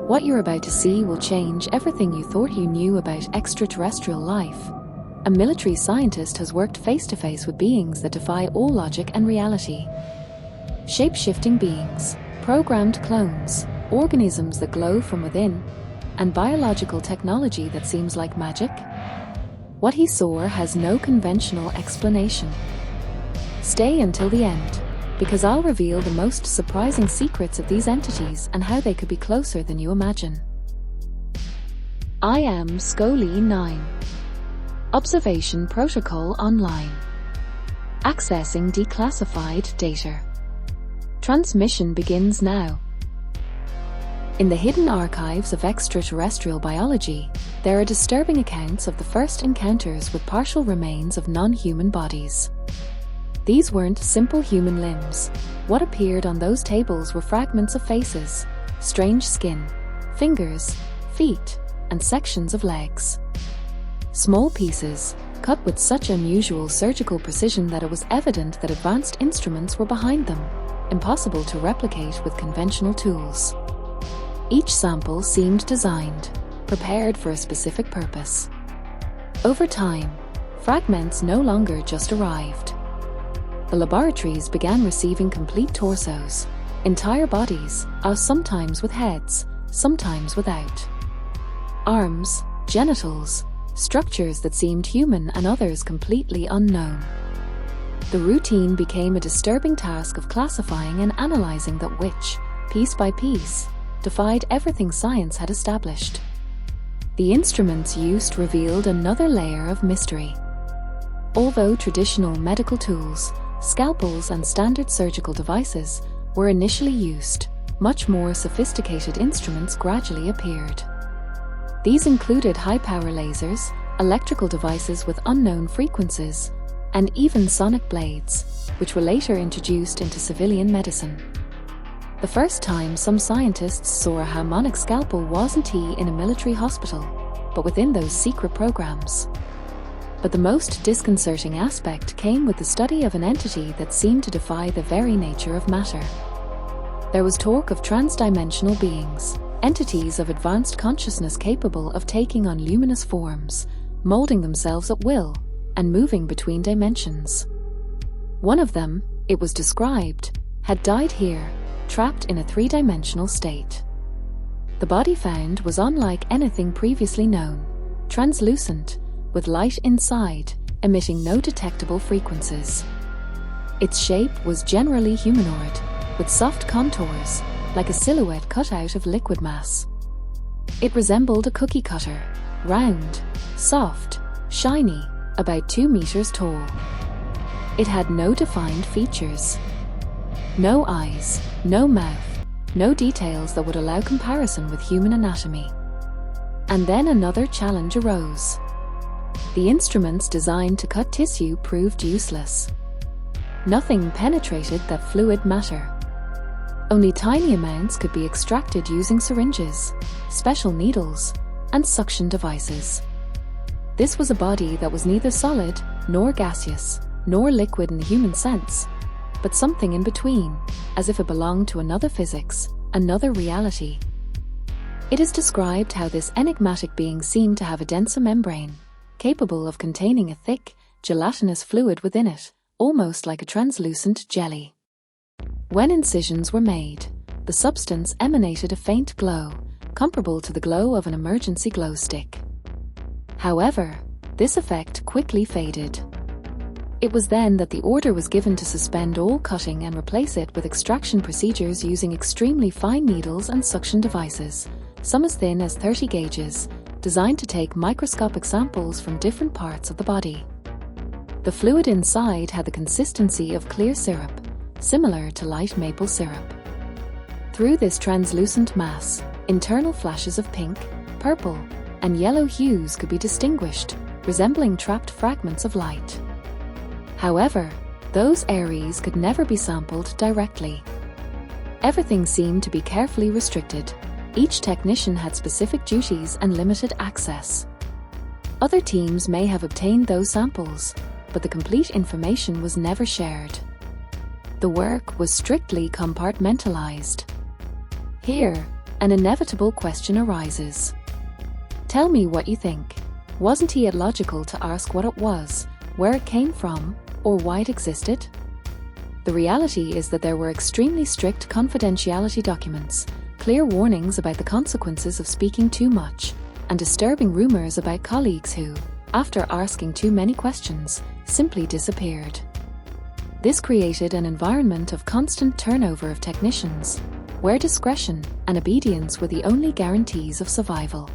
What you're about to see will change everything you thought you knew about extraterrestrial life. A military scientist has worked face-to-face with beings that defy all logic and reality. Shape-shifting beings, programmed clones, organisms that glow from within, and biological technology that seems like magic? What he saw has no conventional explanation. Stay until the end, because I'll reveal the most surprising secrets of these entities and how they could be closer than you imagine. I am Scully 9. Observation Protocol Online. Accessing declassified data. Transmission begins now. In the hidden archives of extraterrestrial biology, there are disturbing accounts of the first encounters with partial remains of non-human bodies. These weren't simple human limbs. What appeared on those tables were fragments of faces, strange skin, fingers, feet, and sections of legs. Small pieces, cut with such unusual surgical precision that it was evident that advanced instruments were behind them, impossible to replicate with conventional tools. Each sample seemed designed, prepared for a specific purpose. Over time, fragments no longer just arrived. The laboratories began receiving complete torsos, entire bodies, sometimes with heads, sometimes without. Arms, genitals, structures that seemed human and others completely unknown. The routine became a disturbing task of classifying and analyzing that which, piece by piece, defied everything science had established. The instruments used revealed another layer of mystery. Although traditional medical tools, scalpels and standard surgical devices were initially used, much more sophisticated instruments gradually appeared. These included high-power lasers, electrical devices with unknown frequencies, and even sonic blades, which were later introduced into civilian medicine. The first time some scientists saw a harmonic scalpel wasn't in a military hospital, but within those secret programs. But the most disconcerting aspect came with the study of an entity that seemed to defy the very nature of matter. There was talk of transdimensional beings, entities of advanced consciousness capable of taking on luminous forms, molding themselves at will, and moving between dimensions. One of them, it was described, had died here, trapped in a three-dimensional state. The body found was unlike anything previously known, translucent, with light inside, emitting no detectable frequencies. Its shape was generally humanoid, with soft contours, like a silhouette cut out of liquid mass. It resembled a cookie cutter, round, soft, shiny, about 2 meters tall. It had no defined features. No eyes, no mouth, no details that would allow comparison with human anatomy. And then another challenge arose. The instruments designed to cut tissue proved useless. Nothing penetrated that fluid matter. Only tiny amounts could be extracted using syringes, special needles, and suction devices. This was a body that was neither solid, nor gaseous, nor liquid in the human sense, but something in between, as if it belonged to another physics, another reality. It is described how this enigmatic being seemed to have a denser membrane, capable of containing a thick, gelatinous fluid within it, almost like a translucent jelly. When incisions were made, the substance emanated a faint glow, comparable to the glow of an emergency glow stick. However, this effect quickly faded. It was then that the order was given to suspend all cutting and replace it with extraction procedures using extremely fine needles and suction devices, some as thin as 30 gauges, designed to take microscopic samples from different parts of the body. The fluid inside had the consistency of clear syrup, similar to light maple syrup. Through this translucent mass, internal flashes of pink, purple, and yellow hues could be distinguished, resembling trapped fragments of light. However, those areas could never be sampled directly. Everything seemed to be carefully restricted. Each technician had specific duties and limited access. Other teams may have obtained those samples, but the complete information was never shared. The work was strictly compartmentalized. Here, an inevitable question arises. Tell me what you think. Wasn't it logical to ask what it was, where it came from, or why it existed? The reality is that there were extremely strict confidentiality documents, clear warnings about the consequences of speaking too much, and disturbing rumors about colleagues who, after asking too many questions, simply disappeared. This created an environment of constant turnover of technicians, where discretion and obedience were the only guarantees of survival.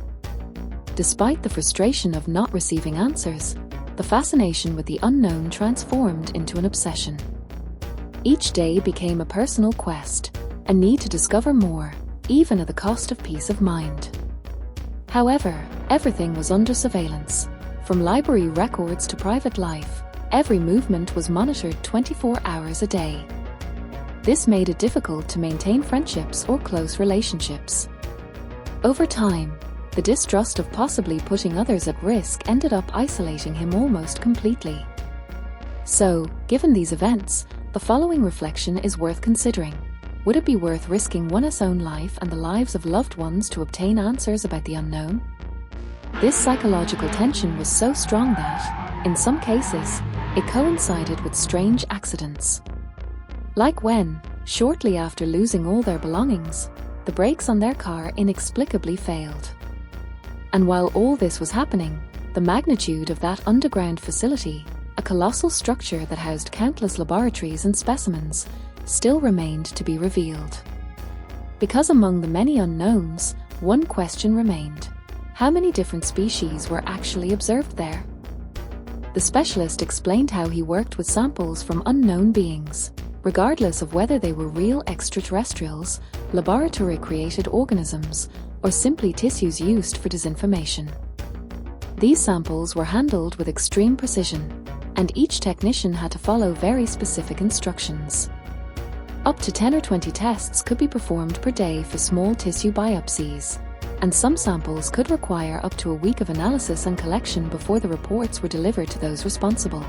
Despite the frustration of not receiving answers, the fascination with the unknown transformed into an obsession. Each day became a personal quest, a need to discover more, even at the cost of peace of mind. However, everything was under surveillance. From library records to private life, every movement was monitored 24 hours a day. This made it difficult to maintain friendships or close relationships. Over time, the distrust of possibly putting others at risk ended up isolating him almost completely. So, given these events, the following reflection is worth considering. Would it be worth risking one's own life and the lives of loved ones to obtain answers about the unknown? This psychological tension was so strong that, in some cases, it coincided with strange accidents. Like when, shortly after losing all their belongings, the brakes on their car inexplicably failed. And while all this was happening, the magnitude of that underground facility, a colossal structure that housed countless laboratories and specimens, still remained to be revealed. Because among the many unknowns, one question remained: how many different species were actually observed there? The specialist explained how he worked with samples from unknown beings, regardless of whether they were real extraterrestrials, laboratory-created organisms, or simply tissues used for disinformation. These samples were handled with extreme precision, and each technician had to follow very specific instructions. Up to 10 or 20 tests could be performed per day for small tissue biopsies, and some samples could require up to a week of analysis and collection before the reports were delivered to those responsible.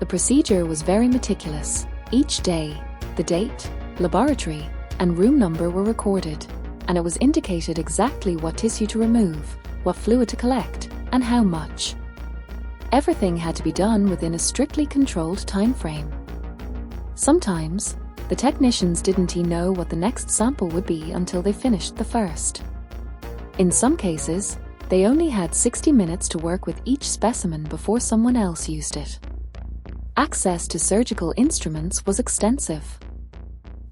The procedure was very meticulous. Each day, the date, laboratory, and room number were recorded, and it was indicated exactly what tissue to remove, what fluid to collect, and how much. Everything had to be done within a strictly controlled time frame. Sometimes, the technicians didn't even know what the next sample would be until they finished the first. In some cases, they only had 60 minutes to work with each specimen before someone else used it. Access to surgical instruments was extensive.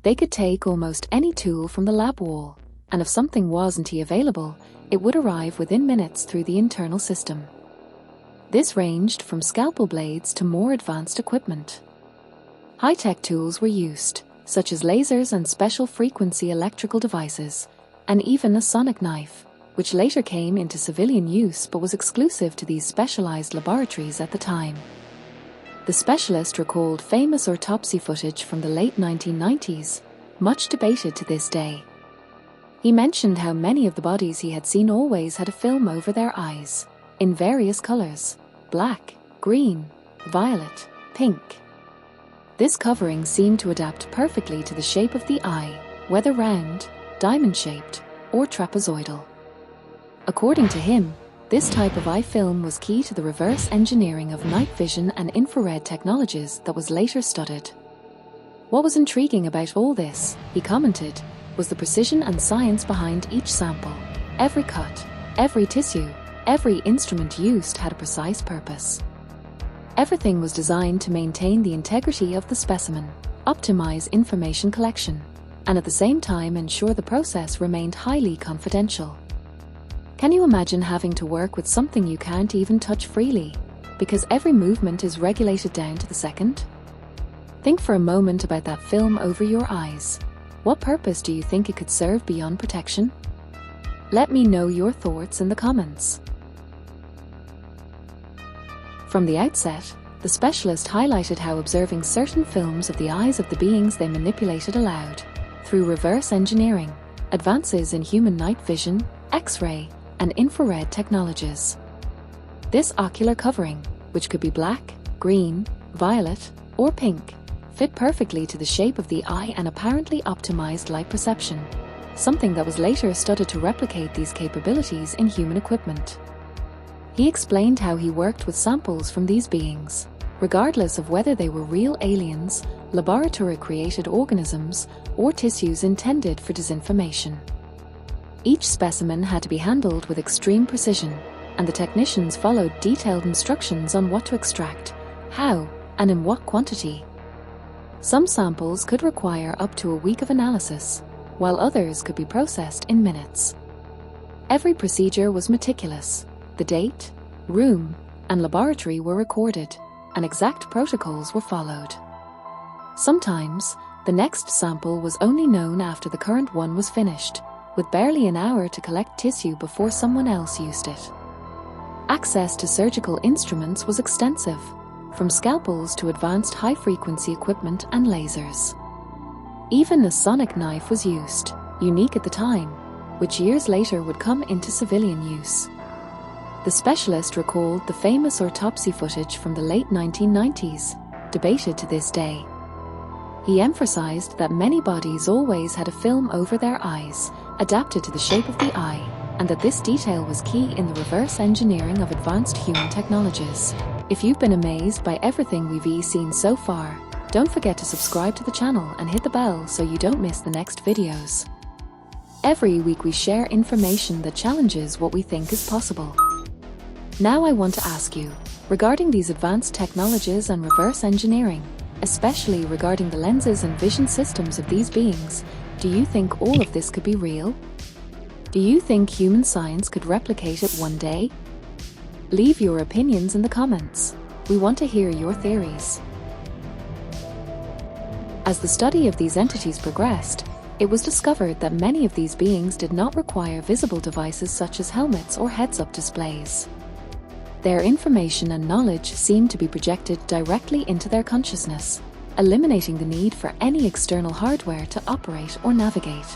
They could take almost any tool from the lab wall, and if something wasn't available, it would arrive within minutes through the internal system. This ranged from scalpel blades to more advanced equipment. High-tech tools were used, such as lasers and special frequency electrical devices, and even a sonic knife, which later came into civilian use but was exclusive to these specialized laboratories at the time. The specialist recalled famous autopsy footage from the late 1990s, much debated to this day. He mentioned how many of the bodies he had seen always had a film over their eyes, in various colors: black, green, violet, pink. This covering seemed to adapt perfectly to the shape of the eye, whether round, diamond-shaped, or trapezoidal. According to him, this type of eye film was key to the reverse engineering of night vision and infrared technologies that was later studied. What was intriguing about all this, he commented, was the precision and science behind each sample. Every cut, every tissue, every instrument used had a precise purpose. Everything was designed to maintain the integrity of the specimen, optimize information collection, and at the same time ensure the process remained highly confidential. Can you imagine having to work with something you can't even touch freely, because every movement is regulated down to the second? Think for a moment about that film over your eyes. What purpose do you think it could serve beyond protection? Let me know your thoughts in the comments. From the outset, the specialist highlighted how observing certain films of the eyes of the beings they manipulated allowed, through reverse engineering, advances in human night vision, X-ray, and infrared technologies. This ocular covering, which could be black, green, violet, or pink, fit perfectly to the shape of the eye and apparently optimized light perception, something that was later studied to replicate these capabilities in human equipment. He explained how he worked with samples from these beings, regardless of whether they were real aliens, laboratory-created organisms, or tissues intended for disinformation. Each specimen had to be handled with extreme precision, and the technicians followed detailed instructions on what to extract, how, and in what quantity. Some samples could require up to a week of analysis, while others could be processed in minutes. Every procedure was meticulous. The date, room, and laboratory were recorded, and exact protocols were followed. Sometimes, the next sample was only known after the current one was finished, with barely an hour to collect tissue before someone else used it. Access to surgical instruments was extensive, from scalpels to advanced high-frequency equipment and lasers. Even a sonic knife was used, unique at the time, which years later would come into civilian use. The specialist recalled the famous autopsy footage from the late 1990s, debated to this day. He emphasized that many bodies always had a film over their eyes, adapted to the shape of the eye, and that this detail was key in the reverse engineering of advanced human technologies. If you've been amazed by everything we've seen so far, don't forget to subscribe to the channel and hit the bell so you don't miss the next videos. Every week we share information that challenges what we think is possible. Now I want to ask you, regarding these advanced technologies and reverse engineering, especially regarding the lenses and vision systems of these beings, do you think all of this could be real? Do you think human science could replicate it one day? Leave your opinions in the comments. We want to hear your theories. As the study of these entities progressed, it was discovered that many of these beings did not require visible devices such as helmets or heads-up displays. Their information and knowledge seemed to be projected directly into their consciousness, eliminating the need for any external hardware to operate or navigate.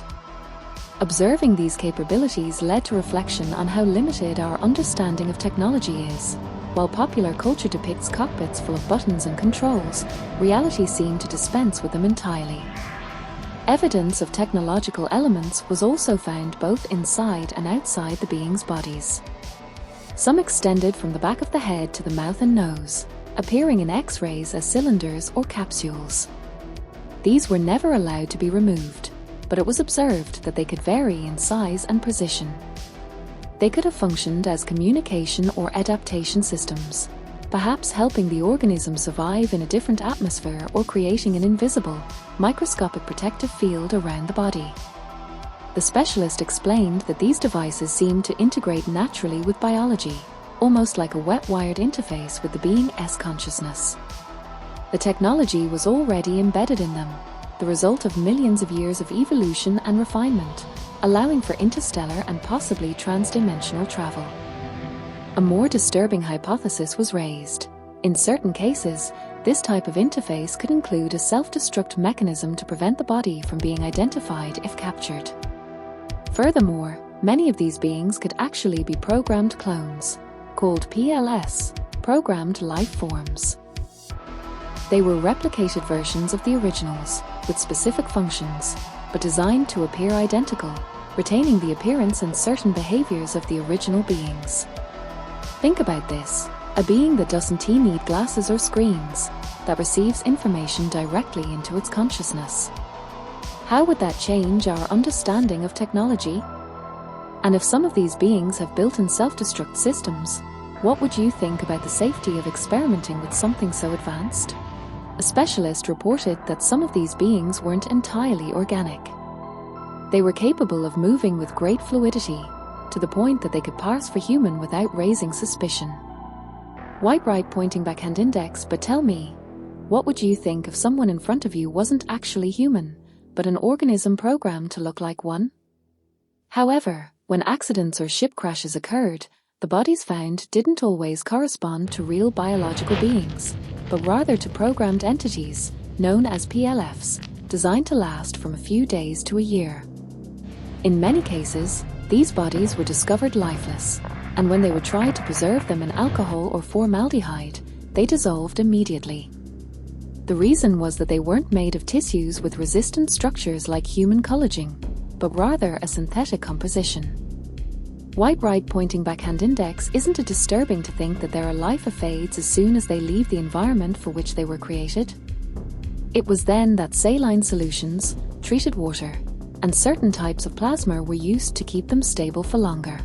Observing these capabilities led to reflection on how limited our understanding of technology is. While popular culture depicts cockpits full of buttons and controls, reality seemed to dispense with them entirely. Evidence of technological elements was also found both inside and outside the beings' bodies. Some extended from the back of the head to the mouth and nose, appearing in X-rays as cylinders or capsules. These were never allowed to be removed, but it was observed that they could vary in size and position. They could have functioned as communication or adaptation systems, perhaps helping the organism survive in a different atmosphere or creating an invisible, microscopic protective field around the body. The specialist explained that these devices seemed to integrate naturally with biology, almost like a wet-wired interface with the being's consciousness. The technology was already embedded in them, the result of millions of years of evolution and refinement, allowing for interstellar and possibly transdimensional travel. A more disturbing hypothesis was raised. In certain cases, this type of interface could include a self-destruct mechanism to prevent the body from being identified if captured. Furthermore, many of these beings could actually be programmed clones, called PLS, programmed life forms. They were replicated versions of the originals, with specific functions, but designed to appear identical, retaining the appearance and certain behaviors of the original beings. Think about this: a being that doesn't need glasses or screens, that receives information directly into its consciousness. How would that change our understanding of technology? And if some of these beings have built-in self-destruct systems, what would you think about the safety of experimenting with something so advanced? A specialist reported that some of these beings weren't entirely organic. They were capable of moving with great fluidity, to the point that they could pass for human without raising suspicion. Wipe right pointing backhand index, but tell me, what would you think if someone in front of you wasn't actually human, but an organism programmed to look like one? However, when accidents or ship crashes occurred, the bodies found didn't always correspond to real biological beings, but rather to programmed entities, known as PLFs, designed to last from a few days to a year. In many cases, these bodies were discovered lifeless, and when they were tried to preserve them in alcohol or formaldehyde, they dissolved immediately. The reason was that they weren't made of tissues with resistant structures like human collagen. but rather a synthetic composition. White right pointing backhand index, isn't it disturbing to think that there are life fades as soon as they leave the environment for which they were created? It was then that saline solutions, treated water, and certain types of plasma were used to keep them stable for longer.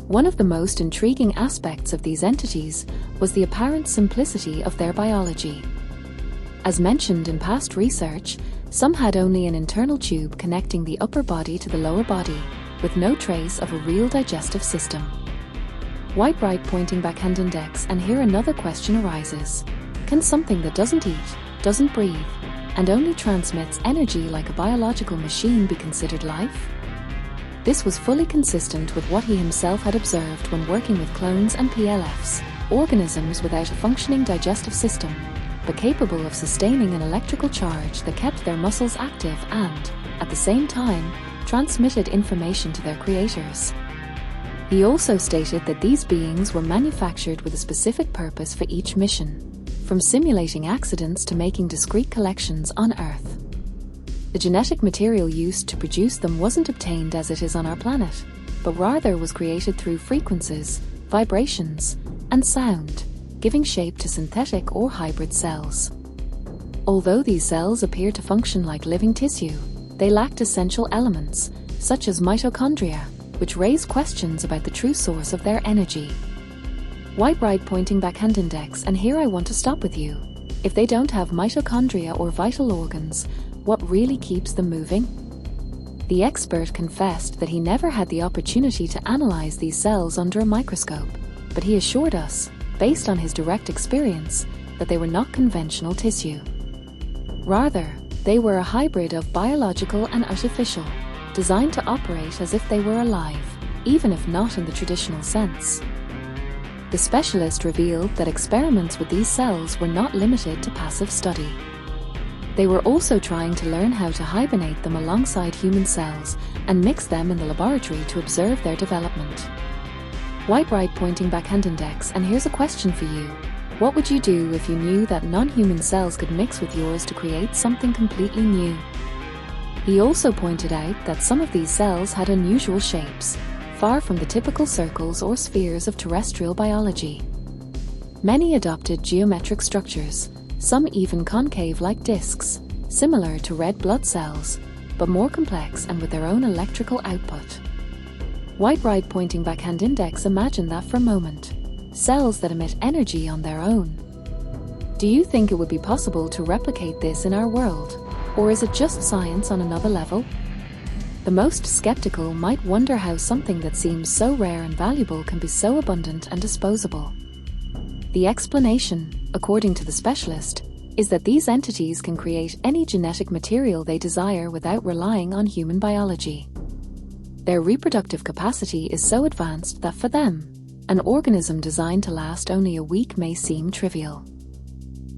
One of the most intriguing aspects of these entities was the apparent simplicity of their biology. As mentioned in past research, some had only an internal tube connecting the upper body to the lower body, with no trace of a real digestive system. White right pointing backhand index, and here another question arises. Can something that doesn't eat, doesn't breathe, and only transmits energy like a biological machine be considered life? This was fully consistent with what he himself had observed when working with clones and PLFs, organisms without a functioning digestive system, but capable of sustaining an electrical charge that kept their muscles active and, at the same time, transmitted information to their creators. He also stated that these beings were manufactured with a specific purpose for each mission, from simulating accidents to making discrete collections on Earth. The genetic material used to produce them wasn't obtained as it is on our planet, but rather was created through frequencies, vibrations, and sound, giving shape to synthetic or hybrid cells. Although these cells appear to function like living tissue, they lacked essential elements, such as mitochondria, which raise questions about the true source of their energy. White right pointing backhand index, and here I want to stop with you. If they don't have mitochondria or vital organs, what really keeps them moving? The expert confessed that he never had the opportunity to analyze these cells under a microscope, but he assured us, based on his direct experience, that they were not conventional tissue. Rather, they were a hybrid of biological and artificial, designed to operate as if they were alive, even if not in the traditional sense. The specialist revealed that experiments with these cells were not limited to passive study. They were also trying to learn how to hibernate them alongside human cells and mix them in the laboratory to observe their development. White right pointing backhand index, and here's a question for you. What would you do if you knew that non-human cells could mix with yours to create something completely new? He also pointed out that some of these cells had unusual shapes, far from the typical circles or spheres of terrestrial biology. Many adopted geometric structures, some even concave like discs, similar to red blood cells, but more complex and with their own electrical output. White right pointing backhand index, imagine that for a moment. Cells that emit energy on their own. Do you think it would be possible to replicate this in our world? Or is it just science on another level? The most skeptical might wonder how something that seems so rare and valuable can be so abundant and disposable. The explanation, according to the specialist, is that these entities can create any genetic material they desire without relying on human biology. Their reproductive capacity is so advanced that for them, an organism designed to last only a week may seem trivial.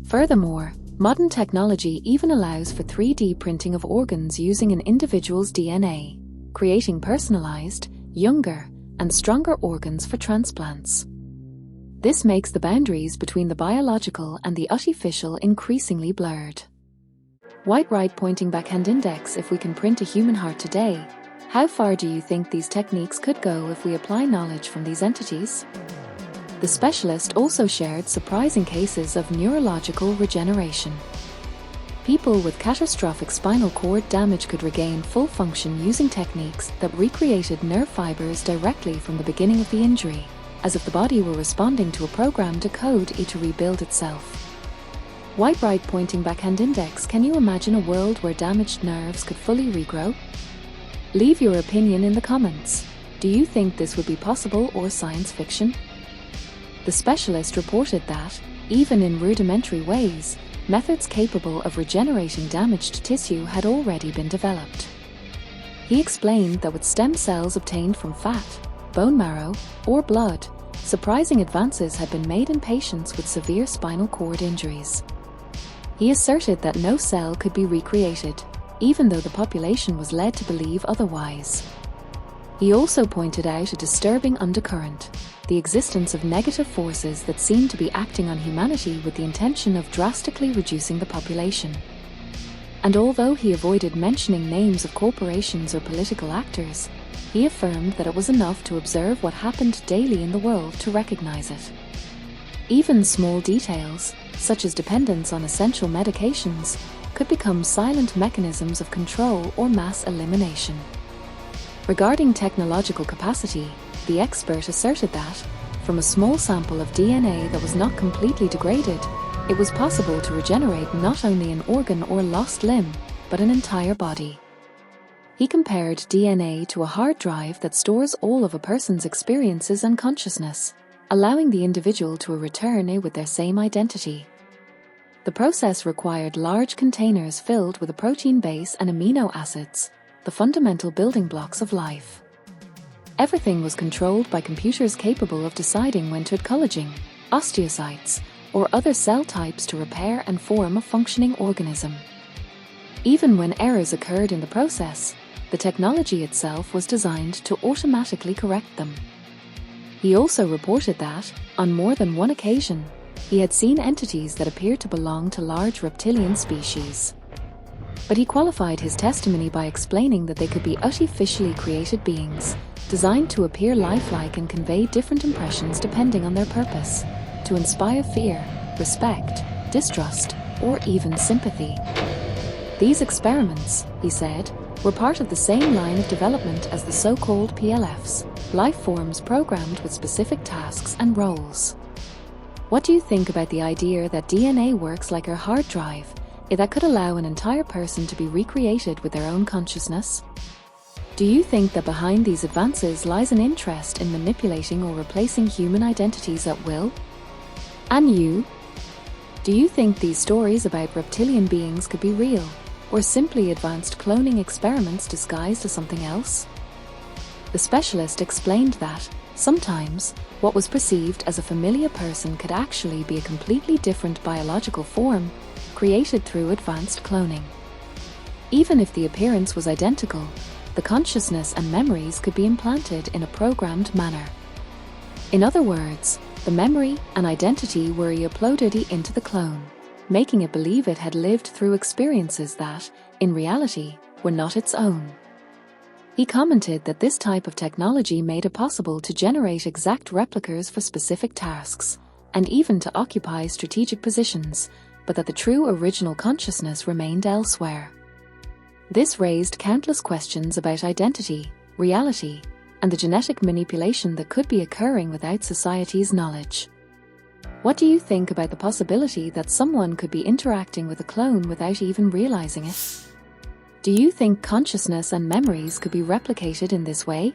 Furthermore, modern technology even allows for 3D printing of organs using an individual's DNA, creating personalized, younger, and stronger organs for transplants. This makes the boundaries between the biological and the artificial increasingly blurred. White right pointing backhand index, if we can print a human heart today, how far do you think these techniques could go if we apply knowledge from these entities? The specialist also shared surprising cases of neurological regeneration. People with catastrophic spinal cord damage could regain full function using techniques that recreated nerve fibers directly from the beginning of the injury, as if the body were responding to a programmed code to rebuild itself. White right pointing backhand index, can you imagine a world where damaged nerves could fully regrow? Leave your opinion in the comments. Do you think this would be possible or science fiction? The specialist reported that, even in rudimentary ways, methods capable of regenerating damaged tissue had already been developed. He explained that with stem cells obtained from fat, bone marrow, or blood, surprising advances had been made in patients with severe spinal cord injuries. He asserted that no cell could be recreated, even though the population was led to believe otherwise. He also pointed out a disturbing undercurrent, the existence of negative forces that seem to be acting on humanity with the intention of drastically reducing the population. And although he avoided mentioning names of corporations or political actors, he affirmed that it was enough to observe what happened daily in the world to recognize it. Even small details, such as dependence on essential medications, could become silent mechanisms of control or mass elimination. Regarding technological capacity, the expert asserted that, from a small sample of DNA that was not completely degraded, it was possible to regenerate not only an organ or lost limb, but an entire body. He compared DNA to a hard drive that stores all of a person's experiences and consciousness, allowing the individual to return with their same identity. The process required large containers filled with a protein base and amino acids, the fundamental building blocks of life. Everything was controlled by computers capable of deciding when to add collagen, osteocytes, or other cell types to repair and form a functioning organism. Even when errors occurred in the process, the technology itself was designed to automatically correct them. He also reported that, on more than one occasion, he had seen entities that appeared to belong to large reptilian species. But he qualified his testimony by explaining that they could be artificially created beings, designed to appear lifelike and convey different impressions depending on their purpose, to inspire fear, respect, distrust, or even sympathy. These experiments, he said, were part of the same line of development as the so-called PLFs, life forms programmed with specific tasks and roles. What do you think about the idea that DNA works like a hard drive, that could allow an entire person to be recreated with their own consciousness? Do you think that behind these advances lies an interest in manipulating or replacing human identities at will? And you? Do you think these stories about reptilian beings could be real, or simply advanced cloning experiments disguised as something else? The specialist explained that, sometimes, what was perceived as a familiar person could actually be a completely different biological form, created through advanced cloning. Even if the appearance was identical, the consciousness and memories could be implanted in a programmed manner. In other words, the memory and identity were uploaded into the clone, making it believe it had lived through experiences that, in reality, were not its own. He commented that this type of technology made it possible to generate exact replicas for specific tasks, and even to occupy strategic positions, but that the true original consciousness remained elsewhere. This raised countless questions about identity, reality, and the genetic manipulation that could be occurring without society's knowledge. What do you think about the possibility that someone could be interacting with a clone without even realizing it? Do you think consciousness and memories could be replicated in this way?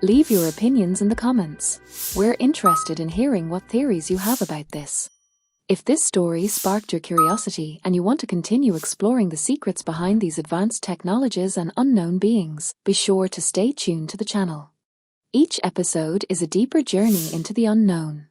Leave your opinions in the comments. We're interested in hearing what theories you have about this. If this story sparked your curiosity and you want to continue exploring the secrets behind these advanced technologies and unknown beings, be sure to stay tuned to the channel. Each episode is a deeper journey into the unknown.